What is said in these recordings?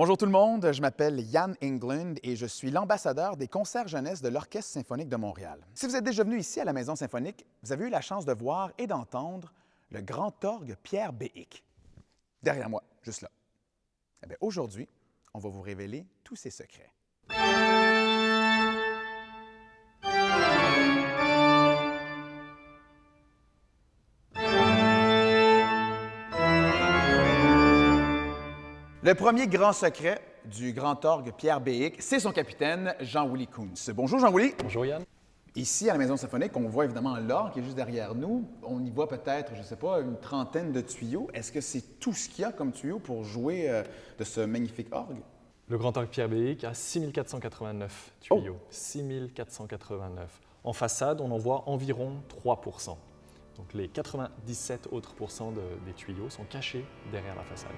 Bonjour tout le monde, je m'appelle Yann England et je suis l'ambassadeur des concerts jeunesse de l'Orchestre symphonique de Montréal. Si vous êtes déjà venu ici à la Maison symphonique, vous avez eu la chance de voir et d'entendre le grand orgue Pierre Béhic. Derrière moi, juste là. Eh bien, aujourd'hui, on va vous révéler tous ses secrets. Le premier grand secret du grand orgue Pierre Béhic, c'est son capitaine, Jean-Willy Kuntz. Bonjour Jean-Willy. Bonjour Yann. Ici, à la Maison symphonique, on voit évidemment l'orgue qui est juste derrière nous. On y voit peut-être, je ne sais pas, une trentaine de tuyaux. Est-ce que c'est tout ce qu'il y a comme tuyaux pour jouer de ce magnifique orgue? Le grand orgue Pierre Béhic a 6489 tuyaux. 6489. En façade, on en voit environ 3%. Donc les 97 autres pourcents des tuyaux sont cachés derrière la façade.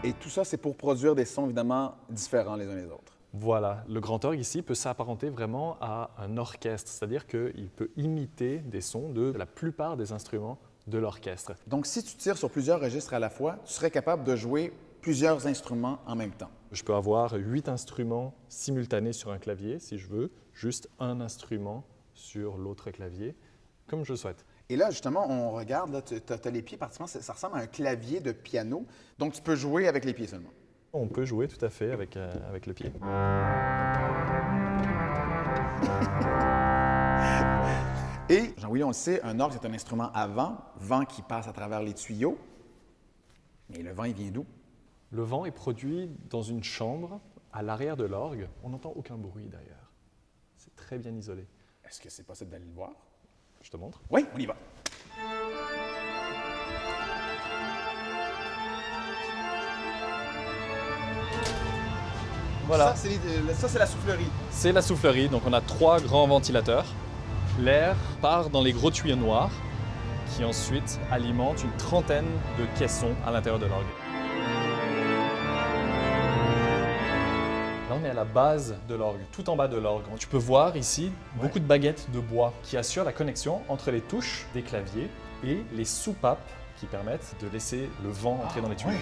Et tout ça, c'est pour produire des sons évidemment différents les uns des autres. Voilà, le grand orgue ici peut s'apparenter vraiment à un orchestre, c'est-à-dire qu'il peut imiter des sons de la plupart des instruments de l'orchestre. Donc, si tu tires sur plusieurs registres à la fois, tu serais capable de jouer plusieurs instruments en même temps. Je peux avoir 8 instruments simultanés sur un clavier, si je veux, juste un instrument sur l'autre clavier, comme je souhaite. Et là, justement, on regarde, tu as les pieds pratiquement, ça ressemble à un clavier de piano, donc tu peux jouer avec les pieds seulement. On peut jouer tout à fait avec le pied. Et, Jean-Willy, on le sait, un orgue, c'est un instrument à vent qui passe à travers les tuyaux. Mais le vent, il vient d'où? Le vent est produit dans une chambre à l'arrière de l'orgue. On n'entend aucun bruit d'ailleurs. C'est très bien isolé. Est-ce que c'est possible d'aller le voir? Je te montre. Oui, on y va. Voilà. Ça, c'est la soufflerie. C'est la soufflerie, donc on a 3 grands ventilateurs. L'air part dans les gros tuyaux noirs qui ensuite alimentent une trentaine de caissons à l'intérieur de l'orgue. Là, on est à la base de l'orgue, tout en bas de l'orgue. Tu peux voir ici beaucoup de baguettes de bois qui assurent la connexion entre les touches des claviers et les soupapes qui permettent de laisser le vent entrer dans les tuyaux. Ouais.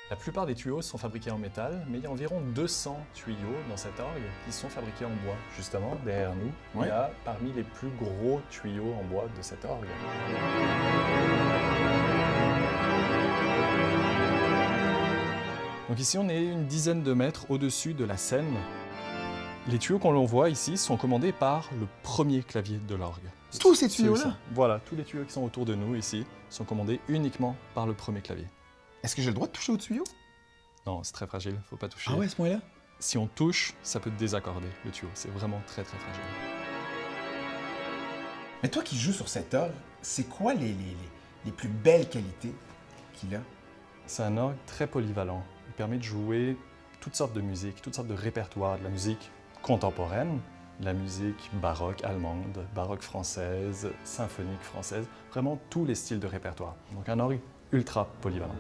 La plupart des tuyaux sont fabriqués en métal, mais il y a environ 200 tuyaux dans cet orgue qui sont fabriqués en bois. Justement, derrière nous, il y a parmi les plus gros tuyaux en bois de cet orgue. Donc ici, on est une dizaine de mètres au-dessus de la scène. Les tuyaux qu'on voit ici sont commandés par le premier clavier de l'orgue. Tous ces tuyaux-là? Voilà, tous les tuyaux qui sont autour de nous ici sont commandés uniquement par le premier clavier. Est-ce que j'ai le droit de toucher au tuyau? Non, c'est très fragile, faut pas toucher. Ah ouais, à ce point-là? Si on touche, ça peut désaccorder le tuyau. C'est vraiment très très fragile. Mais toi qui joues sur cet orgue, c'est quoi les plus belles qualités qu'il a? C'est un orgue très polyvalent. Il permet de jouer toutes sortes de musique, toutes sortes de répertoires, de la musique contemporaine, de la musique baroque allemande, baroque française, symphonique française, vraiment tous les styles de répertoire. Donc un orgue ultra polyvalent.